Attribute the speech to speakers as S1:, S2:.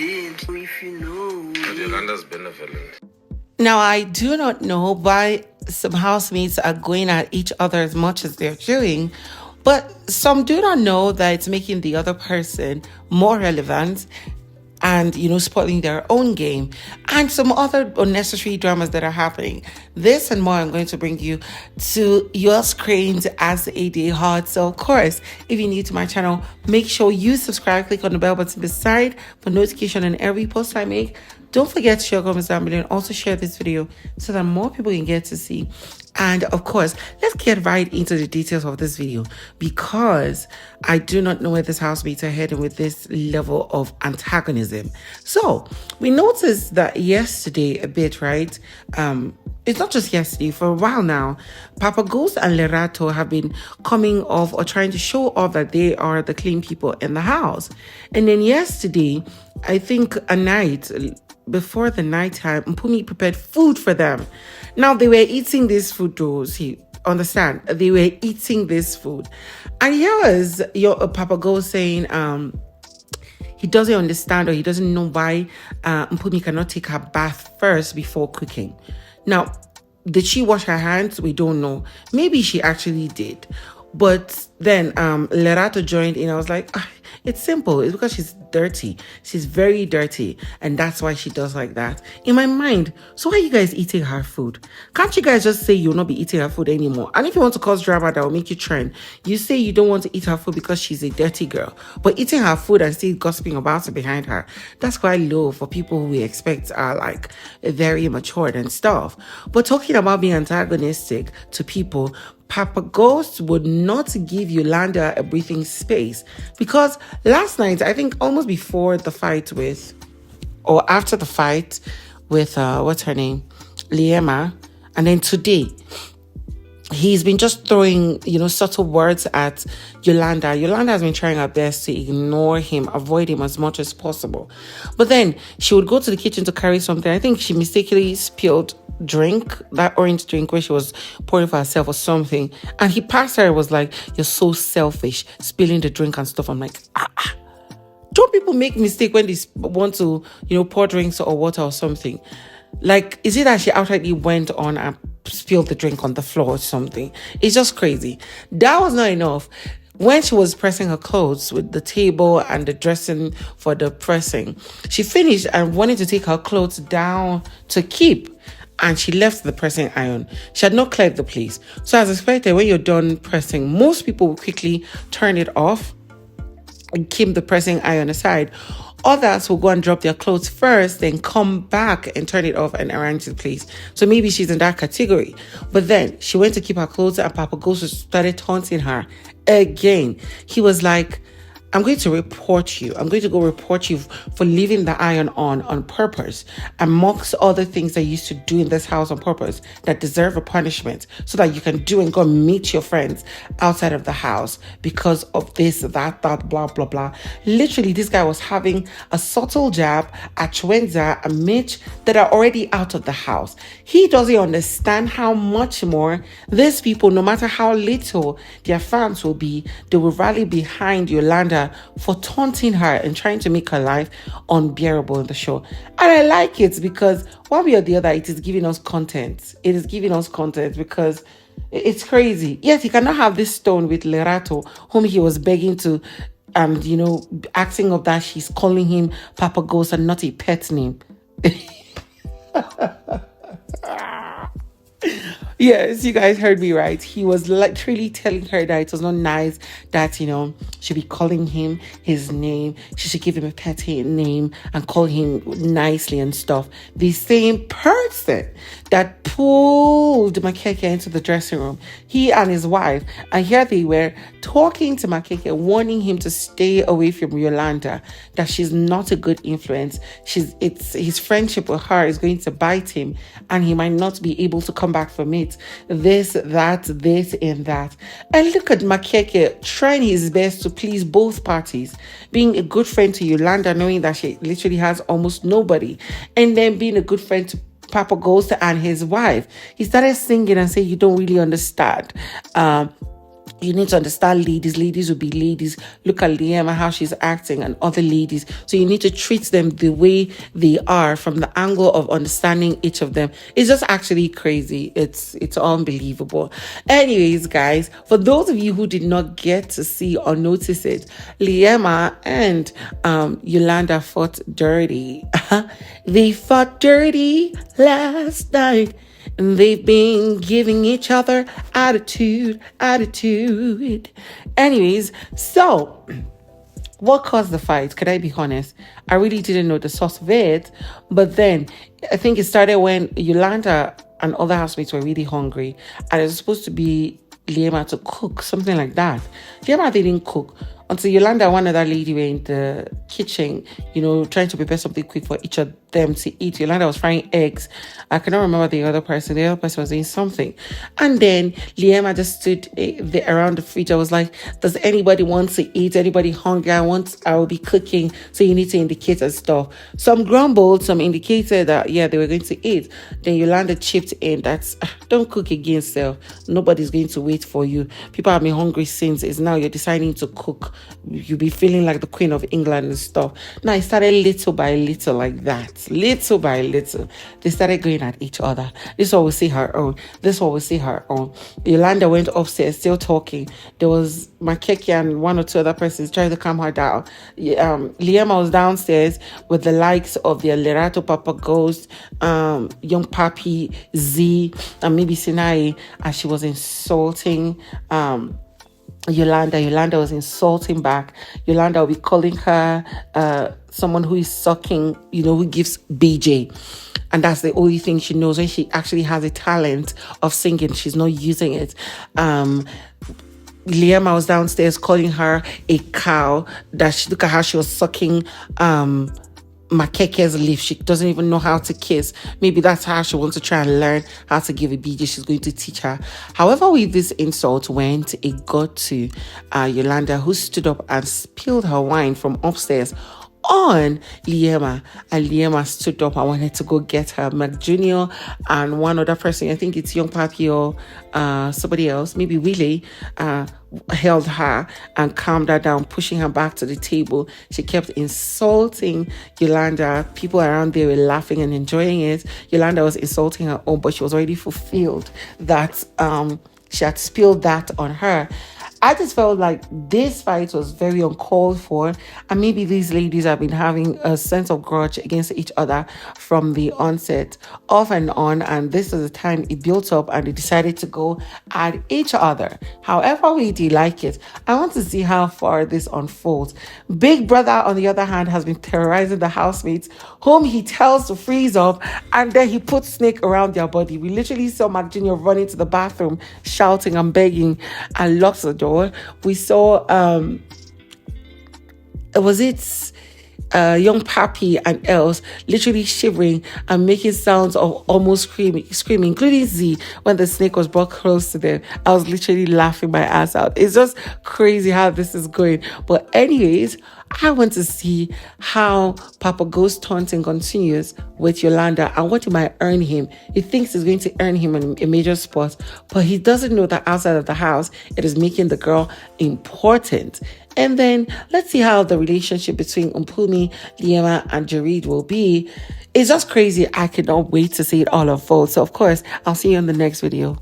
S1: If you know.
S2: Yolanda's benevolent.
S3: Now, I do not know why some housemates are going at each other as much as they're doing, but some do not know that it's making the other person more relevant and, spoiling their own game, and some other unnecessary dramas that are happening. This and more I'm going to bring you to your screens as a day hot. So, of course, if you're new to my channel, make sure you subscribe, click on the bell button beside for notification on every post I make. Don't forget to share comments down below and also share this video so that more people can get to see. And of course, let's get right into the details of this video, because I do not know where this housemates are heading with this level of antagonism. So we noticed that yesterday a bit, right? It's not just yesterday, for a while now, PAPAGHOST and Lerato have been coming off or trying to show off that they are the clean people in the house. And then yesterday, I think a night before the nighttime, Mpumi prepared food for them. Now they were eating this food, though. See, understand? They were eating this food, and here was your PAPAGHOST saying, he doesn't understand, or he doesn't know why Mpumi cannot take her bath first before cooking. Now, did she wash her hands? We don't know. Maybe she actually did. But then Lerato joined in. I was like, it's simple. It's because she's dirty. She's very dirty. And that's why she does like that. In my mind, so why are you guys eating her food? Can't you guys just say you'll not be eating her food anymore? And if you want to cause drama that will make you trend, you say you don't want to eat her food because she's a dirty girl. But eating her food and still gossiping about it behind her, that's quite low for people who we expect are like very matured and stuff. But talking about being antagonistic to people, PAPAGHOST would not give Yolanda a breathing space, because last night, I think almost before the fight with, or after the fight with, what's her name? Liema. And then today, he's been just throwing, subtle words at Yolanda. Yolanda has been trying her best to ignore him, avoid him as much as possible. But then she would go to the kitchen to carry something. I think she mistakenly spilled that orange drink where she was pouring for herself or something. And he passed her and was like, "You're so selfish, spilling the drink and stuff." I'm like, Don't people make mistake when they want to, pour drinks or water or something? Like, is it that she outrightly went on and spilled the drink on the floor or something? It's just crazy. That was not enough. When she was pressing her clothes with the table and the dressing for the pressing, she finished and wanted to take her clothes down to keep. And she left the pressing iron. She had not cleared the place. So as expected, when you're done pressing, most people will quickly turn it off and keep the pressing iron aside. Others will go and drop their clothes first, then come back and turn it off and arrange the place. So maybe she's in that category. But then she went to keep her clothes and PAPAGHOST started taunting her again. He was like, "I'm going to report you. I'm going to go report you for leaving the iron on purpose, amongst other things that you used to do in this house on purpose that deserve a punishment, so that you can do and go and meet your friends outside of the house because of this, that, blah, blah, blah." Literally, this guy was having a subtle jab at Chwenza and Mitch that are already out of the house. He doesn't understand how much more these people, no matter how little their fans will be, they will rally behind Yolanda for taunting her and trying to make her life unbearable in the show. And I like it because one way or the other, it is giving us content. It is giving us content because it's crazy. Yes, he cannot have this stone with Lerato, whom he was begging to, acting of that she's calling him PAPAGHOST and not a pet name. Yes, you guys heard me right. He was literally telling her that it was not nice that, she'd be calling him his name. She should give him a pet name and call him nicely and stuff. The same person that pulled Makeke into the dressing room, he and his wife, and here they were talking to Makeke, warning him to stay away from Yolanda, that she's not a good influence. His friendship with her is going to bite him, and he might not be able to come back from it. This, that, and that. And look at Makeke trying his best to please both parties, being a good friend to Yolanda, knowing that she literally has almost nobody, and then being a good friend to PAPAGHOST and his wife. He started singing and saying, "You don't really understand. You need to understand ladies. Ladies will be ladies. Look at Liema, how she's acting, and other ladies. So you need to treat them the way they are from the angle of understanding each of them. It's just actually crazy. It's unbelievable. Anyways, guys, for those of you who did not get to see or notice it, Liema and Yolanda fought dirty. They fought dirty last night. And they've been giving each other attitude. Anyways, so what caused the fight? Could I be honest? I really didn't know the source of it. But then I think it started when Yolanda and other housemates were really hungry. And it was supposed to be Liema to cook, something like that. Liema didn't cook until Yolanda and one other lady were in the kitchen, trying to prepare something quick for each of them to eat. Yolanda was frying eggs. I cannot remember the other person. The other person was doing something. And then Liema just stood around the fridge. I was like, does anybody want to eat? Anybody hungry? I will be cooking. So you need to indicate and stuff. Some grumbled, some indicated that, yeah, they were going to eat. Then Yolanda chipped in. Don't cook again, self. Nobody's going to wait for you. People have been hungry since. It's now you're deciding to cook. You'll be feeling like the Queen of England and stuff. Now it started little by little like that. Little by little. They started going at each other. This one will see her own. This one will see her own. Yolanda went upstairs still talking. There was Makeke and one or two other persons trying to calm her down. Liema was downstairs with the likes of the Lerato PAPAGHOST, Young Papi, Z, and maybe Sinai, and she was insulting Yolanda. Yolanda was insulting back. Yolanda will be calling her someone who is sucking, who gives BJ. And that's the only thing she knows. When she actually has a talent of singing, she's not using it. Liema was downstairs calling her a cow. Look at how she was sucking Makeke's lip. She doesn't even know how to kiss. Maybe that's how she wants to try and learn how to give a BJ. She's going to teach her. However, with this insult went, it got to Yolanda, who stood up and spilled her wine from upstairs on Liema, and Liema stood up and wanted to go get her. Mac Jr. and one other person, I think it's Young Papi or somebody else, maybe Willie, held her and calmed her down, pushing her back to the table. She kept insulting Yolanda. People around there were laughing and enjoying it. Yolanda was insulting her own, but she was already fulfilled that she had spilled that on her. I just felt like this fight was very uncalled for, and maybe these ladies have been having a sense of grudge against each other from the onset, off and on, and this is the time it built up and they decided to go at each other. However way they like it, I want to see how far this unfolds. Big Brother, on the other hand, has been terrorizing the housemates, whom he tells to freeze up, and then he puts snake around their body. We literally saw Mac Jr. running to the bathroom, shouting and begging, and locks the door. We saw Young Papi and Els literally shivering and making sounds of almost screaming, including Z when the snake was brought close to them. I was literally laughing my ass out. It's just crazy how this is going. But anyways, I want to see how PAPAGHOST taunting continues with Yolanda and what it might earn him. He thinks it's going to earn him a major spot, but he doesn't know that outside of the house, it is making the girl important. And then let's see how the relationship between Mpumi, Liema, and Jareed will be. It's just crazy. I cannot wait to see it all unfold. So, of course, I'll see you in the next video.